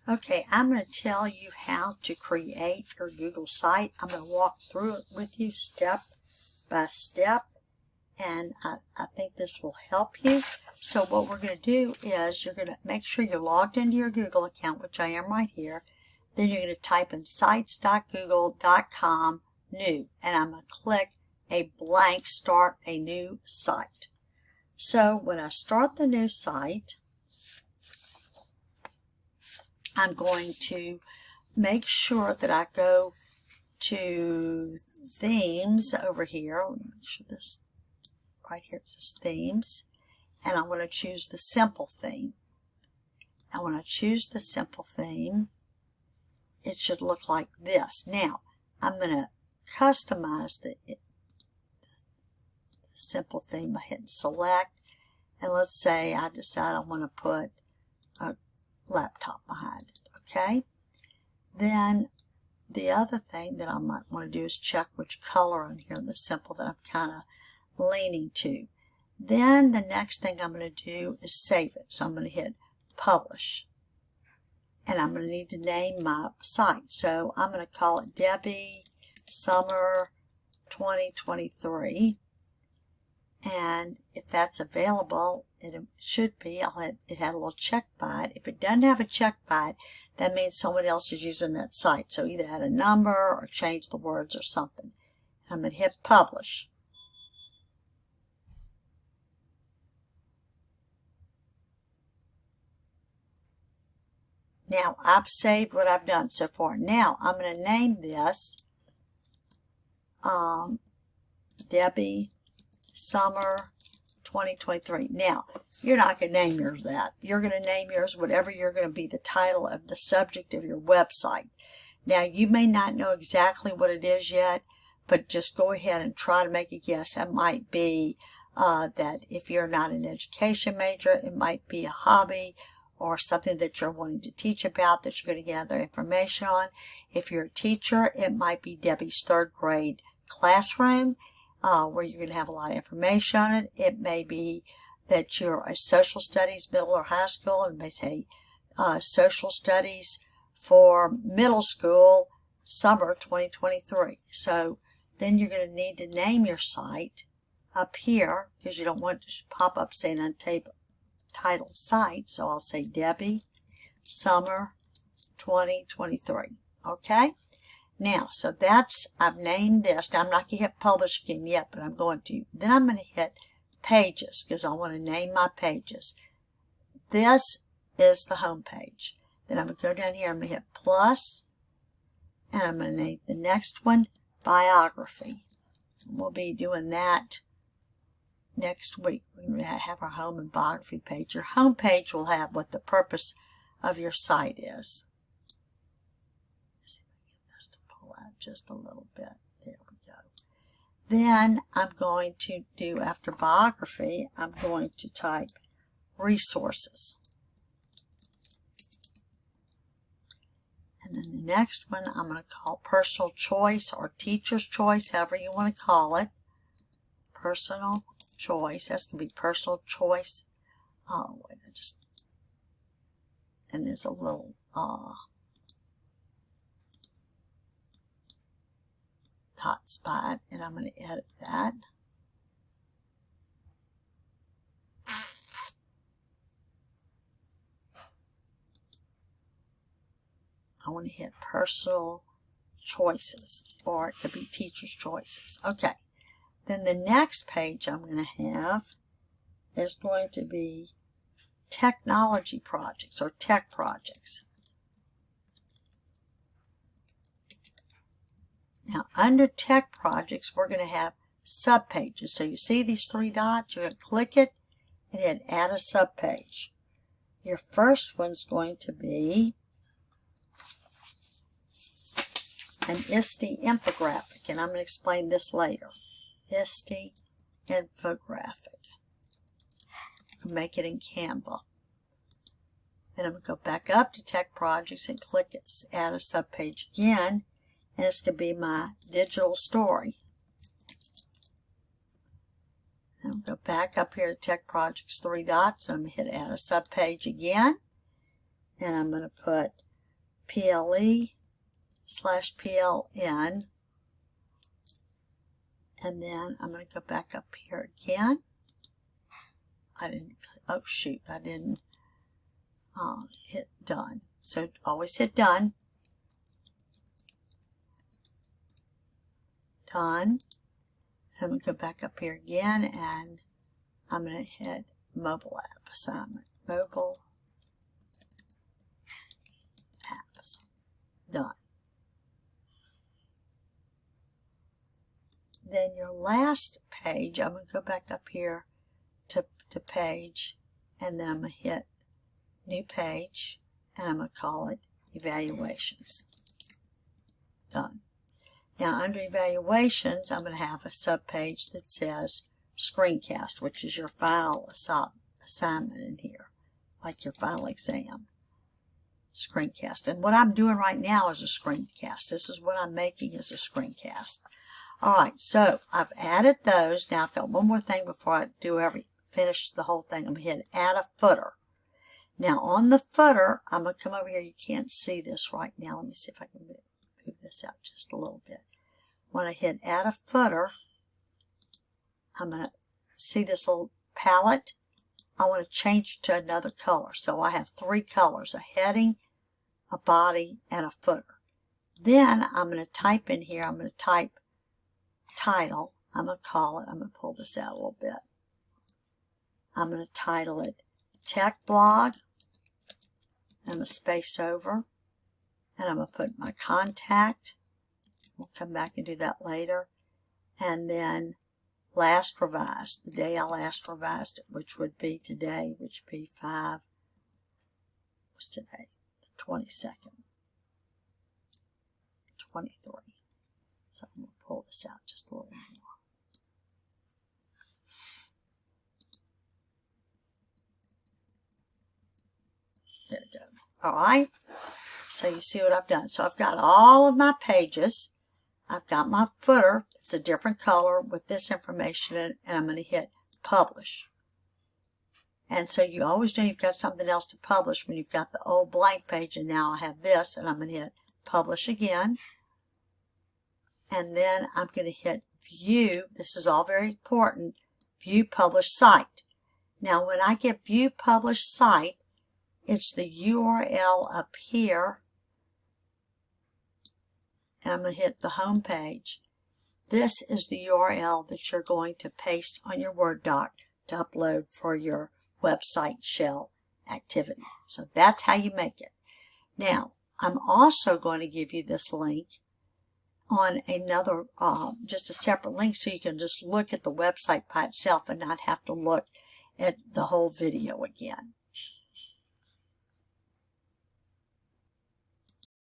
Okay, I'm going to tell you how to create your Google site. I'm going to walk through it with you step by step, and I think this will help you. So what we're going to do is you're going to make sure you're logged into your Google account, which I am right here. Then you're going to type in sites.google.com new, and I'm going to click a blank start a new site. So when I start the new site, I'm going to make sure that I go to themes over here. Let me make sure this right here, it says themes, and I'm going to choose the simple theme. And when I choose the simple theme, it should look like this. Now I'm going to customize the simple theme by hitting select, and let's say I decide I want to put a laptop behind it. Okay, then the other thing that I might want to do is check which color on here in the simple that I'm kind of leaning to. Then the next thing I'm going to do is save it. So I'm going to hit publish, and I'm going to need to name my site. So I'm going to call it Debbie Summer 2023, and if that's available, it should be. It had a little check by it. If it doesn't have a check by it, that means someone else is using that site. So either add a number or change the words or something. I'm going to hit publish. Now I've saved what I've done so far. Now I'm going to name this Debbie Summer 2023. Now, you're not going to name yours that. You're going to name yours whatever you're going to be the title of the subject of your website. Now, you may not know exactly what it is yet, but just go ahead and try to make a guess. It might be that if you're not an education major, it might be a hobby or something that you're wanting to teach about that you're going to gather information on. If you're a teacher, it might be Debbie's third grade classroom, where you're going to have a lot of information on it. It may be that you're a social studies middle or high school, and may say social studies for middle school summer 2023. So then you're going to need to name your site up here, because you don't want it to pop up saying untitled site. So I'll say Debbie Summer 2023. Okay. Now, so I've named this. Now, I'm not going to hit publish again yet, but I'm going to. Then I'm going to hit pages, because I want to name my pages. This is the home page. Then I'm going to go down here, I'm going to hit plus, and I'm going to name the next one biography. And we'll be doing that next week. We're going to have our home and biography page. Your home page will have what the purpose of your site is. Just a little bit. There we go. Then I'm going to do, after biography, I'm going to type resources. And then the next one I'm going to call personal choice or teacher's choice, however you want to call it. Personal choice. That's going to be personal choice. Oh, wait, and there's a little, hotspot, and I'm going to edit that. I want to hit personal choices, or it could be teacher's choices. Okay. Then the next page I'm going to have is going to be technology projects or tech projects. Now, under tech projects, we're going to have subpages. So you see these three dots? You're going to click it and hit add a subpage. Your first one's going to be an ISTE infographic, and I'm going to explain this later. ISTE infographic. Make it in Canva. Then I'm going to go back up to tech projects and click add a subpage again. And it's going to be my digital story. And I'll go back up here to Tech Projects, three dots. I'm going to hit add a subpage again. And I'm going to put PLE/PLN. And then I'm going to go back up here again. I didn't hit done. So always hit done. Done. I'm going to go back up here again, and I'm going to hit mobile app assignment. Mobile apps. Done. Then your last page, I'm going to go back up here to page, and then I'm going to hit new page, and I'm going to call it evaluations. Done. Now under evaluations, I'm going to have a subpage that says screencast, which is your final assignment in here, like your final exam. Screencast. And what I'm doing right now is a screencast. This is what I'm making as a screencast. Alright, so I've added those. Now I've got one more thing before I finish the whole thing. I'm going to hit add a footer. Now on the footer, I'm going to come over here. You can't see this right now. Let me see if I can move this out just a little bit. When I hit add a footer, I'm going to see this little palette. I want to change it to another color. So I have 3 colors, a heading, a body, and a footer. Then I'm going to type in here, I'm going to type title. I'm going to pull this out a little bit. I'm going to title it Tech Blog. I'm going to space over. And I'm going to put my contact. We'll come back and do that later. And then last revised, the day I last revised it, which would be today, which would be what's today? The 22nd. 23. So I'm going to pull this out just a little more. There we go. Alright. So you see what I've done. So I've got all of my pages. I've got my footer. It's a different color with this information in it, and I'm going to hit publish. And so you always know you've got something else to publish when you've got the old blank page, and now I have this, and I'm going to hit publish again. And then I'm going to hit view. This is all very important. View published site. Now when I get view published site, it's the URL up here. And I'm going to hit the home page. This is the URL that you're going to paste on your Word doc to upload for your website shell activity. So that's how you make it. Now, I'm also going to give you this link on another, just a separate link, so you can just look at the website by itself and not have to look at the whole video again.